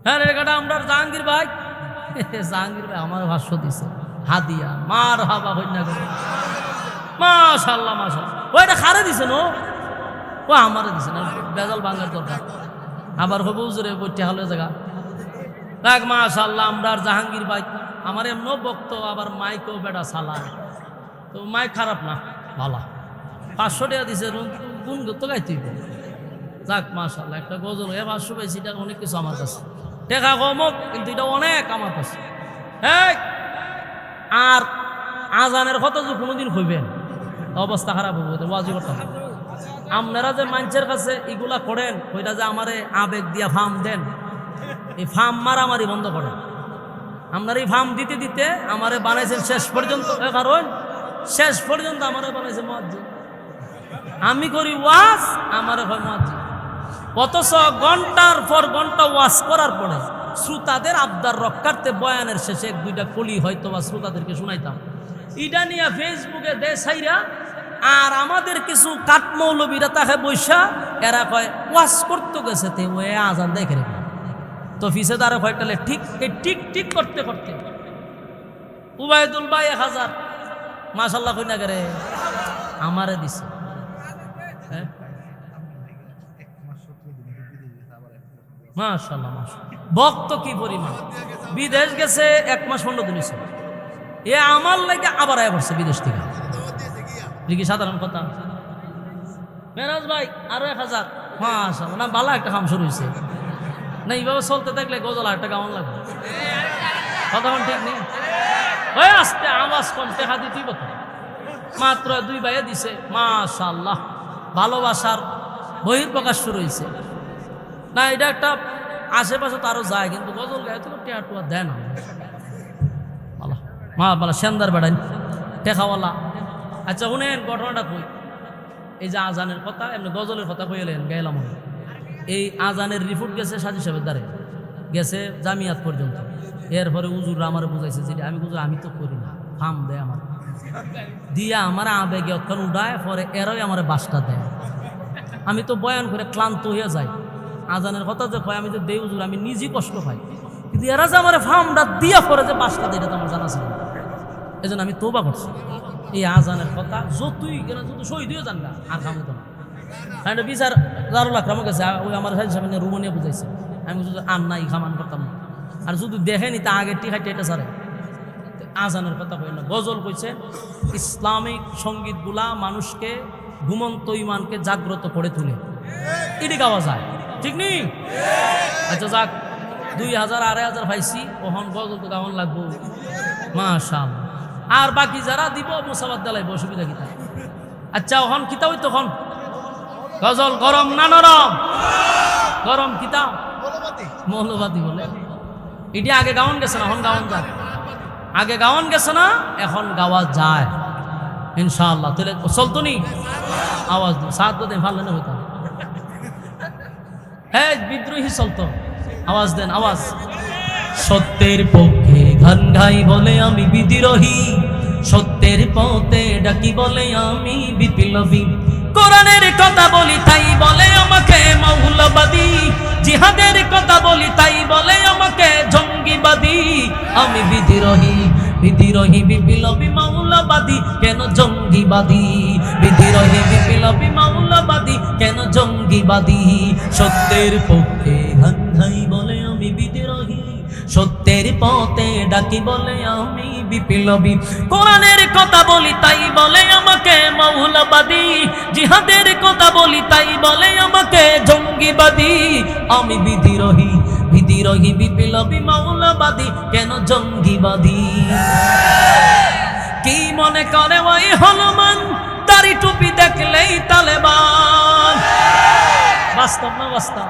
হ্যাঁ রেখাটা আমরা জাহাঙ্গীর ভাই, জাহাঙ্গীর ভাই আমার ভাষ্য দিছে হাদিয়া মার হাবা হইনা করে মাশাআল্লাহ মাশাআল্লাহ। ওইটা খারে দিছে নো, ও আমারে দিছে না, বেজাল বাংলার দরকার আবার হবু জোরে বইতে হলে জায়গা দেখ মাশাআল্লাহ। আমরা জাহাঙ্গীর ভাই আমার এমনও বক্ত, আবার মাইকও বেটা চালায়, তো মাইক খারাপ না ভালো। 500 টাকা দিছে, গুণ তো গাইতেই যাক মাশাআল্লাহ। একটা গজল 500 পাইছি, এটা অনেক কিছু আমার কাছে, টাকা কমক কিন্তু এটা অনেক আমার কাছে। হ্যাঁ আর আজানের কথা যে কোনোদিন হইবেন অবস্থা খারাপ হবো, ওয়াজি করতে হবে। আপনারা যে মানুষের কাছে এগুলা করেন, ওইটা যে আমারে আবেগ দিয়া ফার্ম দেন, এই ফার্ম মারামারি বন্ধ করেন। আপনার এই ফার্ম দিতে দিতে আমারে বানাইছেন শেষ পর্যন্ত, কারণ শেষ পর্যন্ত আমারে বানাইছে মুয়াজ্জিন। আমি করি ওয়াজ, আমারে হয় মুয়াজ্জিন। অথচ ঘন্টার পর ঘন্টা ওয়াজ করার পরে শ্রোতাদের আবদার রক্ষার্থে বয়ানের শেষে 1-2টা কলি হয়তো বা শ্রোতাদেরকে শুনাইতাম। ইটা নিয়ে ফেসবুকে দেশাইরা আর আমাদের কিছু কাঠমৌলবীরা তাকে বৈশা এরা কয় ওয়াজ করতে গেছে, তে ও আজান দেখে রেখে তো ফিসে দ্বারা কয়টালে ঠিক ঠিক ঠিক করতে করতে উবায়দুল ভাই 1000 মাশাআল্লাহ কই না করে আমারে দিছে। হ্যাঁ মাশাআল্লাহ মাশাআল্লাহ, ভক্ত কি পরিমাণ, বিদেশ গেছে 1 মাস 15 দিন হইছে, এ আমার লাগে আবার আয়া পড়ছে বিদেশ থেকে। কি সাধারণ কথা মেরাজ ভাই আরো 1000 মাশাআল্লাহ, না ভালো একটা কাম শুরু হয়েছে না। এইভাবে চলতে থাকলে গজল আর একটা গাওয়ান লাগবে, কথা ঠিক নেই। ওই আস্তে আওয়াজ কম, টেকা দিতেই বতো মাত্র 2 ভাইয়ে দিছে মাশাআল্লাহ। ভালোবাসার বহির্প্রকাশ শুরু হয়েছে না। এটা একটা আশেপাশে তো আরো যায়, কিন্তু গজল গায়ে তো টেয়া টুয়া দেয় না। মা বলা সেন্দার বেড়াই টেকাওয়ালা। আচ্ছা শুনেন ঘটনাটা কই, এই যে আজানের কথা এমনি গজলের কথা কইলেন গাইলাম। এই আজানের রিপোর্ট গেছে সাজি সাহেবের দ্বারে, গেছে জামিয়াত পর্যন্ত। এরপরে উজুর আমার বুঝাইছে যে আমি বুঝু আমি তো করি না, ফার্ম দেয় আমার দিয়া আমার আবেগে অক্ষণ উঠায়, পরে এরাই আমার বাসটা দেয়। আমি তো বয়ান করে ক্লান্ত হয়ে যাই। আজানের কথা যে কয় আমি যে দেই উজুর, আমি নিজেই কষ্ট পাই, কিন্তু এরা যে আমার ফার্মটা দিয়া পরে যে বাসটা দেয় এটা তো আমার জানা ছিল না। এই জন্য আমি তওবা করছি। এই আজানের কথা যতই যত শহীদ হয়ে যান না আর খামো তো না। কারণ বিচার দারুল আকরাম গেছে, ওই আমার সামনে রুমনিয়া বুঝাইছে, আমি যদি আন নাই খামান করতাম না। আর যদি দেখেনি তা আগে টিকাইতে এটা সারে আজানের কথা কই না। গজল কইছে ইসলামিক সঙ্গীতগুলা মানুষকে ঘুমন্ত ইমানকে জাগ্রত করে তুলে, এটি গাওয়া যায়, ঠিক নেই? আচ্ছা যাক 2000 2500 পাইছি, ওহন গজল তো গাওয়ান লাগবো মাশাআল্লাহ। আর বাকি যারা দিব মুসাবাদ দেলাইব, অসুবিধা কিতা? আচ্ছা ওহন কিতা হই তখন গজল গরম না নরম? গরম কিতা মৌলবাদী বলে। এটি আগে গাওয়ান গেছে না, এখন গাওয়ান যায়। আগে গাওয়ান গেছে না, এখন গাওয়া যায় ইনশাআল্লাহ। তাহলে চলতো নি আওয়াজ দিন সাহায্য দেন, ভালো না হইতো। হ্যাঁ বিদ্রোহী চলতো, আওয়াজ দেন আওয়াজ। সত্যের পক্ষে গান গাই বলে আমি বিদ্রোহী, সত্যের পথে ডাকি বলে আমি বিপ্লবী। কোরআনের কথা বলি তাই বলে আমাকে মৌলবাদী, জিহাদের কথা বলি তাই বলে আমাকে জঙ্গিবাদী। আমি বিদ্রোহী বিদ্রোহী বিপ্লবী মৌলবাদী, কেন জঙ্গিবাদী? বিদ্রোহী বিপ্লবী মৌলবাদী, কেন জঙ্গিবাদী? সত্যের পক্ষে গান গাই বলে আমি বিদ্রোহী, সত্যের পথে ডাকি বলে আমি বিপ্লবী। কোরআনের কথা বলি তাই বলে আমাকে মৌলবাদী, জিহাদের কথা বলি তাই বলে আমাকে জঙ্গিবাদী। আমি বিদ্রোহী বিদ্রোহী বিপ্লবী মৌলবাদী, কেন জঙ্গিবাদী? কি মনে করে ওই হনুমান, দাড়ি টুপি দেখলেই তালেবান? বাস্তব না বাস্তব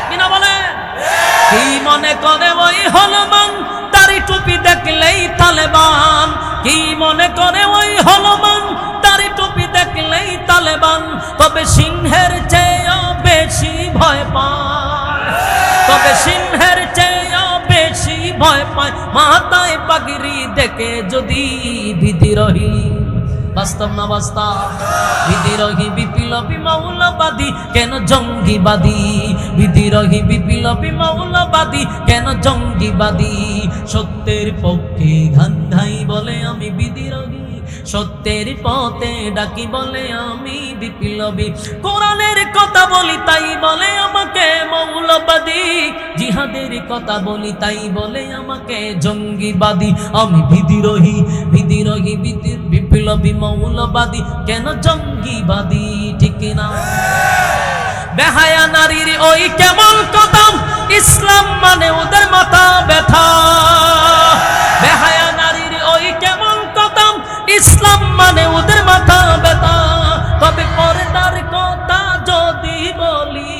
কিনা বলে? কি মনে করে ওই হনুমান, দাড়ি টুপি দেখলেই তালেবান? কি মনে করে ওই হনুমান, দাড়ি টুপি দেখলেই তালেবান? তবে সিংহের চেয়েও বেশি ভয় পায়, তবে সিংহের চেয়েও বেশি ভয় পায় মাথায় পাগড়ি দেখে যদি বিদ্রোহী বাস্তব না বাস্তব? বিদ্রোহী বিপ্লবী মৌলবাদী কেন জঙ্গিবাদী? বিদ্রোহী বিপ্লবী মৌলবাদী কেন জঙ্গিবাদী? সত্যের পক্ষে ঘান ধাই বলে আমি বিদ্রোহী, সত্যের পথে ডাকি বলে আমি বিপ্লবী। কোরআনের কথা বলি তাই বলে আমাকে মৌলবাদী, জিহাদের কথা বলি তাই বলে আমাকে জঙ্গিবাদী। আমি বিদ্রোহী বিদ্রোহী বিপ্লবী মৌলবাদী কেন জঙ্গিবাদী? ঠিক না? বেহায়া নারীর ওই কেমন কদম, ইসলাম মানে ওদের মাথা ব্যথা। বেহায়া নারীর ওই কেমন কদম, ইসলাম মানে ওদের মাথা ব্যথা। তবে পর্দার কথা যদি বলি,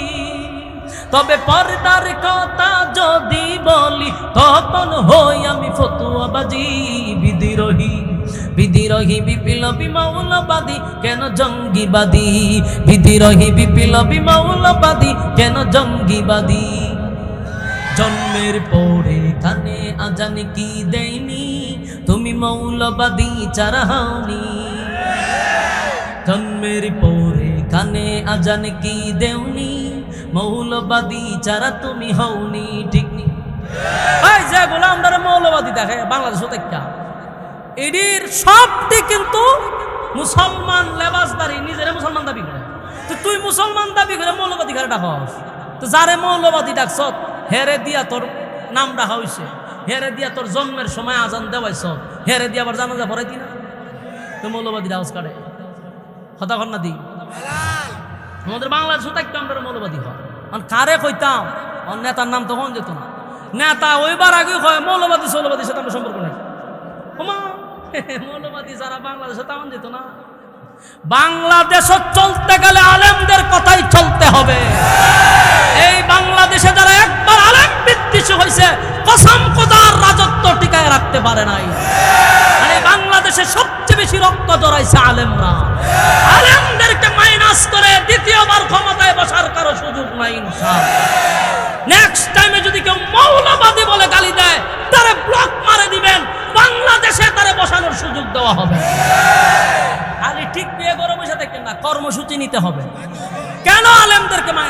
তবে পর্দার কথা যদি বলি, তখন হই আমি ফতুয়াবাজি। বিদ্রোহী বিদ্রোহী বিপ্লবী মৌলবাদী কেন জঙ্গিবাদী? বিদ্রোহী বিপ্লবী মৌলবাদী কেন জঙ্গিবাদী? জন্মের পরে কানে আজান কি দেয়নি, তুমি মৌলবাদী ছাড়া হওনি। জন্মের পরে কানে আজান কি দেওনি, মৌলবাদী ছাড়া তুমি হওনি। ঠিক নি? এই যে গোলামদার মৌলবাদী দেখে বাংলাদেশ দেখা, এটির সবটি কিন্তু মুসলমান লেবাসদারি, নিজের মুসলমান দাবি করে। তো তুই মুসলমান দাবি করে মৌলবাদী ঘরে ডাকস, তো যারে মৌলবাদী ডাকছ হেরে দিয়া তোর নাম রাখা হয়েছে, হেরে দিয়া তোর জন্মের সময় আজান দেওয়াইছ, হেরে দিয়া আবার জানাজা পড়াই দিনা, তো মৌলবাদী ডাউস কাটে কথা কর না দি। আমাদের বাংলাদেশ একটু আমরা মৌলবাদী হয়, কারে কইতাম নেতার নাম তখন যেত না। নেতা ওইবার আগে হয় মৌলবাদী সৌলবাদীর সাথে আমরা সম্পর্ক নেই। মৌলবাদী যারা বাংলাদেশে তেমন যেত না। বাংলাদেশ চলতে গেলে আলেমদের কথাই চলতে হবে। এই বাংলাদেশে যারা একবার আলেম বিদ্বেষী হয়েছে, কসম খোদার রাজত্ব টিকায় রাখতে পারে নাই। মানে বাংলাদেশে সবচেয়ে বেশি রক্ত জড়াইছে আলেমরা। আলেমদেরকে মাইনাস করে দ্বিতীয়বার ক্ষমতায় বসার কারো সুযোগ নাই ইনশাআল্লাহ। নেক্সট টাইমে যদি কেউ মৌলবাদী বলে গালি দেয়, তারে ব্লক মারে দিবেন, বাংলাদেশে তারে বসানোর সুযোগ দেওয়া হবে। খালি ঠিক বিয়ে গরমের সাথে কেন না, কর্মসূচি নিতে হবে। কেন আলেমদেরকে মাইনাস